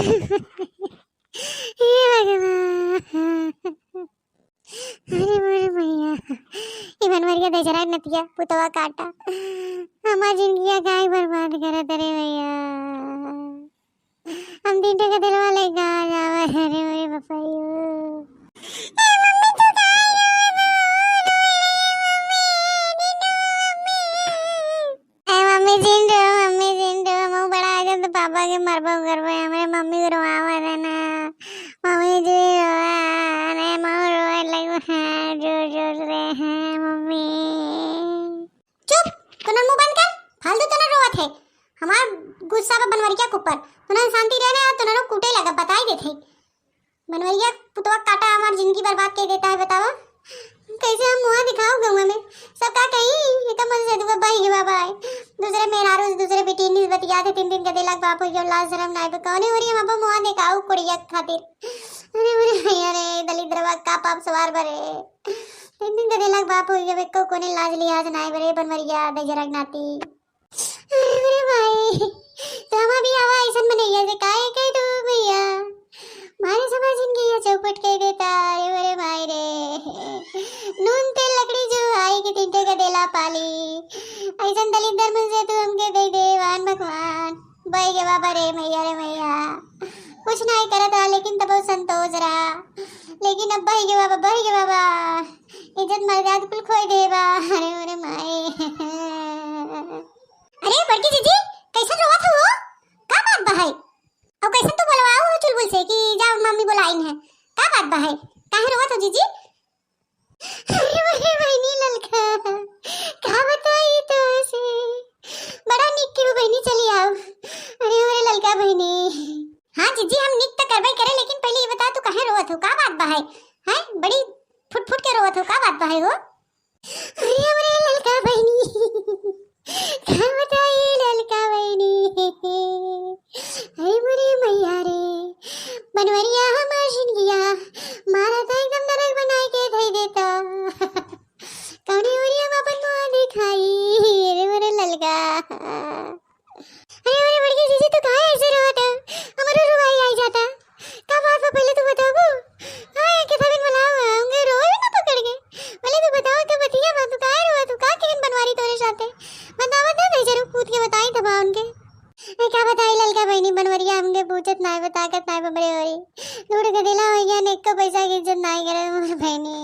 हे भगवान, अरे मोर मैया, ये बनवरिया बेचारा नतिया पुतवा काटा हमार जिंदगी काहे बर्बाद करत रे भैया। हम दिन के दिलवा ले गा जावा, अरे मोरे बपाइयो। पापा के मरबो करबो, हमारे मम्मी को रोआवा देना, मम्मी जी रोआ रे, मम्मी रोए लगो है जोर जोर से है मम्मी। चुप, तूने मुंह बंद कर, फालतू तूने रोवत है। हमार गुस्सा पे बनवरिया के ऊपर तूने शांति रहने और तूने कूटे लगा, बता ही देथे। बनवरिया पुतवा काटा हमार जिंदगी बर्बाद कर देता है, बताओ कैसे हम मुंह दिखाओ गाँव में सब का कहीं ये तो मन से दुआ भाई बाबा है दूसरे मेहरारू दूसरे बेटी निस बतिया थे 3 दिन के देलक बाप हो लाज शर्म नाय पे कौन हो रही है बाबा मुंह दिखाओ कुड़िया खातिर। अरे अरे अरे दलिद्रवा का पाप सवार बरे 3 दिन के देलक बाप हो गए को कोने लाज लिहाज नाय बरे बनवरिया दजरक नाती। अरे भाई तो हम भी आवा ऐसा बनैया से काहे कह दो भैया मारे समझ इनकी ये चौपट कह देता। अरे भाई रे नून तेल लकड़ी जो आई के तिंटे का देला पाली ऐसा दलित धर्म से तू हमके दे दे वान भगवान भाई के बाबा रे मैया कुछ नहीं करता लेकिन तब संतोष रहा। लेकिन अब भाई के बाबा इज्जत मर्यादा कुल खोई देबा। अरे अरे माए अरे बड़की जीजी कैसे रोवत हो का बात बा है और कैसे तू बोलवाओ हो चुलबुल से कि जाओ मम्मी बुलाइन है का बात बा है काहे रोवत हो जीजी। अरे मेरे बहनी ललका का बताई तो से बड़ा निक के बहनी चली आओ। अरे मेरे ललका बहनी हां जीजी हम निक तो करबे करे लेकिन पहले ये बता तू काहे रोवत हो का बात बा है हैं बड़ी फुट फुट के रोवत हो का बात बा है हो। अरे मेरे ललका बहनी का बताई ललका बहनी अरे मेरी मैया रे बनवरिया हमार जिंदगिया मारा तो एकदम नरक बनाए के दे देता कौने ओरिया में अपन मुंह दिखाई। अरे मेरे ललका अरे मेरे बड़की जीजी तो काहे ऐसे रोत हमारो रुवाई आई जाता का बात है पहले तू बताओ हां के थबिन मनाओ होंगे रोए ना पकड़ के पहले तू बताओ तो बतिया बात तू काहे रोत तू का केन बनवारी तोरे साथे बतावा ना बेचारू कूद के बताई दबा उनके मैं क्या बताई ललका बहनी बनवरिया हमके पूछत नाय बताकत नाय बड़े होरी दूर के दिला हो गया नेक को पैसा की इज्जत नाय करे मोर बहनी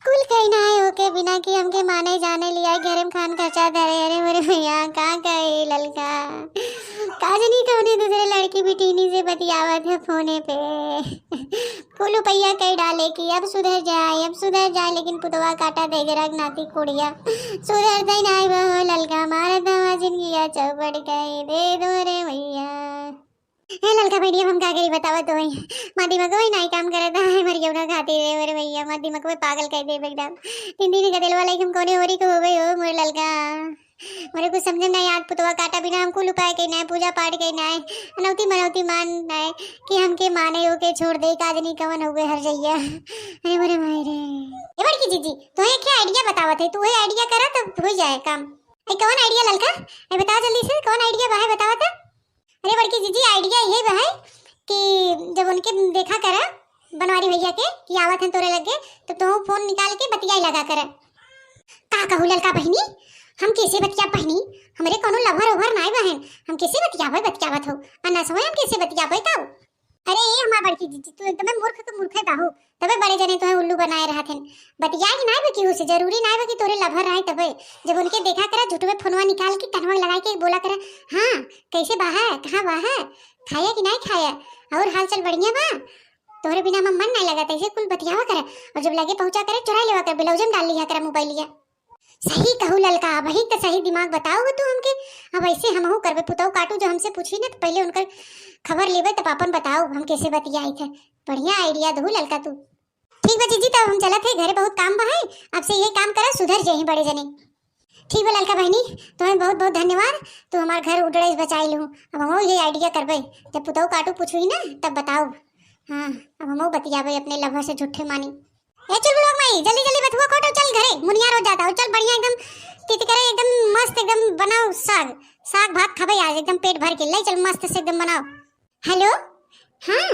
कुल कहीं ना है ओके बिना कि हमके माने जाने लिया घर में खान खर्चा धरे। अरे मेरे भैया का कहे ललका काजनी कौने दूसरे लड़की बिटीनी से बतियावत है फोने पे कुल रुपया कई डाले कि अब सुधर जाए लेकिन पुतवा काटा दे रख नाती कुड़िया सुधर दे नाय बहो ललका मारा दवा जिंदगी चौपट गई दे दो रे भैया। ए ललका भैया हम का करी बतावा तो मां दिमाग कोई नहीं काम करता है मर गया ना खाती रे मेरे भैया मां दिमाग कोई पागल कर दे एकदम 3 दिन का दिलवा लेकिन कोने होरी को हो गई हो मोर ललका मेरे को समझ नहीं याद पुतवा काटा बिना हमको लुपाए के ना पूजा पाठ के ना अनौती मनौती मान ना कि हमके माने हो के छोड़ दे काजनी कवन हो गए हर जइया। अरे मेरे भाई रे ए बड़की जीजी तो ये क्या आइडिया बतावत है तू ये आइडिया करा तब हो जाए काम। ए कौन आइडिया ललका ए बता जल्दी से कौन आइडिया बा है बतावा तो। अरे बड़की जीजी आइडिया ये बा है कि जब उनके देखा करा बनवारी भैया के कि आवत हैं तोरे लगे तो फोन निकाल के बतियाई लगा कर का कहू ललका बहनी हम कैसे बतिया बहनी हमरे कोनो लभर ओभर नाय बहन हम कैसे बतियावत हो अन्ना समय हम कैसे बतियाबे ताऊ। अरे ये हमार बड़की जीजी तू एकदम मूर्ख बाहू तबे बड़े जने तो उल्लू बनाए रहत हैं बतिया ही नाय बकी हो से जरूरी नाय बकी तोरे लभर रहे तबे जब उनके देखा करा झूठ में फोनवा निकाल के कनवा लगा के बोला करा हां कैसे बा है कहां बा है खाया कि नहीं खाया और हाल चाल बढ़िया बा तोरे बिना मन नहीं लगा ऐसे कुल बतियावा करे और जब लगे पहुंचा करे चुरा लेवा कर ब्लाउज में डाल लिया कर मोबाइल लिया। सही कहू ललका वही तो सही दिमाग बताओ तू हमके अब ऐसे हमहू करबे पुतौ काटू जो हमसे पूछी ना तो पहले उनकर खबर लेबे तब अपन बताओ हम कैसे बतियाई थे। बढ़िया आइडिया दो ललका तू। ठीक बा जीजी तब हम चलत है घरे बहुत काम बा है अब से ये काम करा सुधर जाही बड़े जने। ठीक बा ललका बहनी तुम्हें बहुत बहुत धन्यवाद तू हमार घर उड़े बचाई लूँ। अब हम ये आइडिया करबे जब पुतौ काटू पूछी ना तब बताओ। हाँ अब हम बतियाबे अपने लभर से झूठे मानी। ए चल लोग माई जल्दी जल्दी बथुआ कोटो चल घरे मुनियार हो जाता हो चल बढ़िया एकदम तित करे एकदम मस्त एकदम बनाओ साग भात खाबे आज एकदम पेट भर के ले चल मस्त से एकदम बनाओ। हेलो, हाँ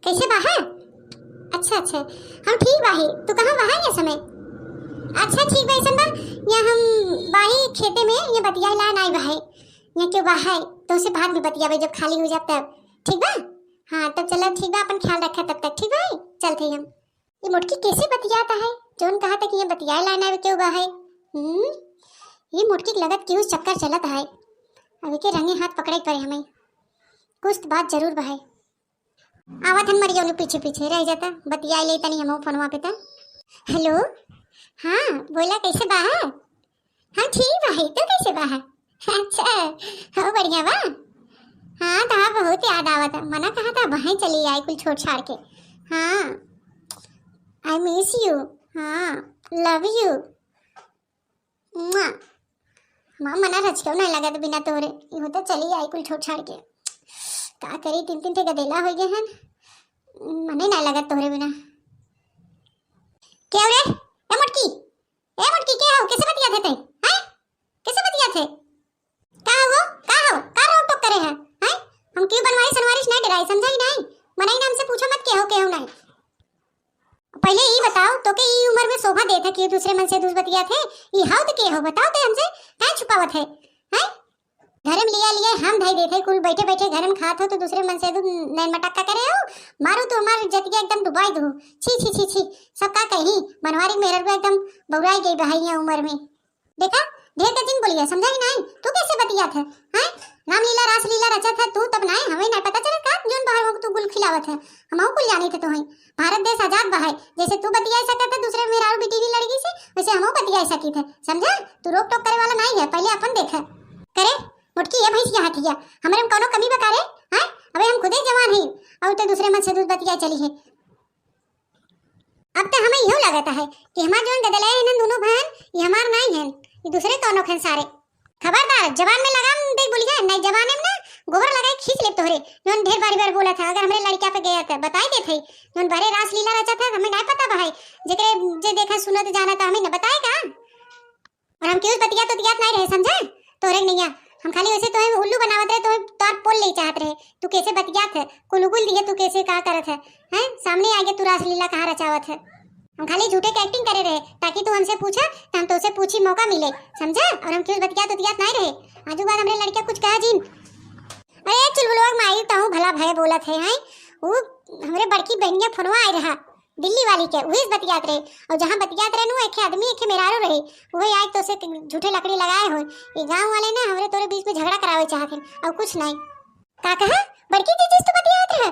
कैसे बाहर? अच्छा अच्छा, हम ठीक बाही। तू कहाँ बाहर ये समय? अच्छा ठीक भाई संबा, या हम बाही खेते में ये बतिया ला नहीं बाहे, या क्यों बाहे तो उसे बाद में बतिया जब खाली हो जाए तब, ठीक बा? हाँ तब चलो ठीक बा, अपन ख्याल रखा तब तक, ठीक भाई चलते हम। ये मुटकी कैसे बतियाता है? जोन कहा था कि ये बतिया ला ना क्यों बाहे? ये मुटकी की लगत क्यों चक्कर चलत है, अभी के रंगे हाथ पकड़े पड़े हमें, कुछ तो बात जरूर बाहे। आवत हन मरियो पीछे पीछे रह जाता, बतिया ले तनी हम फोनवा पे ता। हेलो, हाँ बोला कैसे बाहर? हाँ ठीक भाई, तो कैसे बाहर? अच्छा हो बढ़िया बा। हाँ तो बहुत याद आवत है, मना कहा था वहीं चली आई कुल छोड़ छाड़ के। हाँ आई मिस यू, हाँ लव यू। माँ मना रच क्यों नहीं लगा तो बिना तोरे ये तो चली आई कुल छोड़ छाड़ के, का करी तीन तीन टे गदेला हो गए हैं, मने नहीं लगा तोरे बिना। क्या रे ए मुटकी क्या हो, कैसे बतिया थे? हैं कैसे बतिया थे? का रोक टोक करे है? हैं हम क्यों बनवाई सनवारिश नहीं डराई, समझा ही नहीं? मनाई नाम से पूछो मत के हो नहीं। पहले ये बताओ तो के ई उम्र में शोभा देता कि दूसरे मन से दूस बतिया थे, ई हाउ तो के हो बताओ तो हमसे काहे छुपावत है? हैं घर में लिया हम भाई देते कुल बैठे बैठे घर में खात हो तो दूसरे मन से नैन मटक्का करे हो, मारो तो हमार जतिया एकदम डुबाई दो। छी छी छी छी, सब का कही बनवारी मेरे को एकदम बौराई गई बहाई उम्र में। देखा ढेर का जिन बोलिया, समझा ही नहीं? तू कैसे बतिया था? हैं राम लीला रास लीला रचा था तू तब नहीं, हमें नहीं पता चला का जोन बाहर हो तू गुल खिलावत है, हमहु कुल जानी थे तो है। भारत देश आजाद बहाई, जैसे तू बतिया सकता था दूसरे मेरा और बेटी लड़की से, वैसे हमहु बतिया सकी थे, समझा? तू रोक टोक करे वाला नहीं है, पहले अपन देखा करे। मुटकी ये भैंसिया हाथिया हमारे में कोनो कमी बता रे? हैं अबे हम खुदे जवान हैं और तो दूसरे मन से दूध बतिया चली है। अब तो हमें यूं लगता है कि हमार जोन गदले हैं दोनों बहन ये हमार नहीं हैं, ये दूसरे कौनो खन सारे। खबरदार जवान में लगाम देख बोलिए, नहीं जवान में ना गोबर लगाए खींच ले तोहरे। जोन ढेर बार बोला था अगर हमरे लड़किया पे गया था बताई दे थे, जोन बारे रास लीला रचा था हमें नहीं पता भाई, जेकरे जे देखा सुना तो जाना था हमें न बताएगा। और हम क्यों बतिया तो दियात नहीं रहे, समझा? तोरे नहीं हम खाली वैसे तो उल्लू बनावत रहे, तो तार पोल ले चाहत रहे, तू कैसे बतियात है कुलुकुल दिए, तू कैसे का करत है? हैं सामने आगे तू रास लीला कहां रचावत है? हम खाली झूठे की एक्टिंग करे रहे ताकि तू हमसे पूछा तो हम तो उसे पूछी मौका मिले, समझा? और हम क्यों बतिया तो दियात नहीं रहे, आजू बाद हमरे लड़कियां कुछ कहा जीन। अरे चुलबुलवा माई तो भला भय बोलत है, हैं वो हमरे बड़की बहनिया फोनवा आई रहा दिल्ली वाली के, वही बतियात रहे, और जहां बतियात रहे नु एक आदमी एक मेरारो रहे, वही आज तो से झूठे लकड़ी लगाए हो। ये गांव वाले ना हमरे तोरे बीच में झगड़ा करावे चाहत हैं और कुछ नहीं। का कहा बड़की चीज तो बतियात रहे?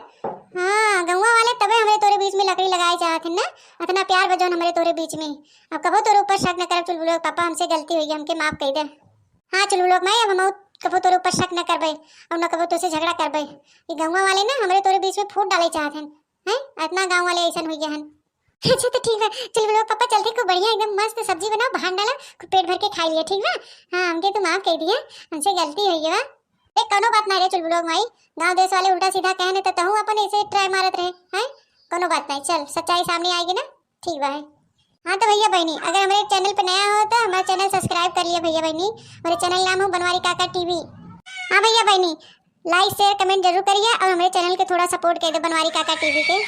हां गांव वाले तबे हमरे तोरे बीच में लकड़ी लगाए चाहत हैं ना, इतना प्यार बजौन हमरे तोरे बीच में। अब कबो तोरे ऊपर शक न कर चुलबुलवा, पापा हमसे गलती हुई हमके माफ कर दे। हां चुलबुलवा मैं अब हम कबो तोरे ऊपर शक न करबे और न कबो तोसे झगड़ा करबे। ये गांव वाले ना हमरे तोरे बीच में फूट डाले चाहत हैं, हैं इतना गांव वाले ऐसन हुई हन। अच्छा तो ठीक है चल बोलो पापा, चलते को बढ़िया एकदम मस्त सब्जी बनाओ, बाहर डाला पेट भर के खा लिया, ठीक है? हाँ हमके तो माफ कर दिया, हमसे गलती हुई है। एक कोनो बात नहीं रे चल बोलो माई, गांव देश वाले उल्टा सीधा कहने तो तहु अपन ऐसे ट्राई मारत रहे, हैं कोनो बात नहीं, चल सच्चाई सामने आएगी ना, ठीक है? हाँ तो भैया बहनी अगर हमारे चैनल पे नया हो तो हमारा चैनल सब्सक्राइब कर लिया भैया बहनी, हमारे चैनल नाम है बनवारी काका टीवी। हाँ भैया बहनी लाइक शेयर कमेंट जरूर करिए और हमारे चैनल के थोड़ा सपोर्ट कर दे बनवारी काका टीवी के।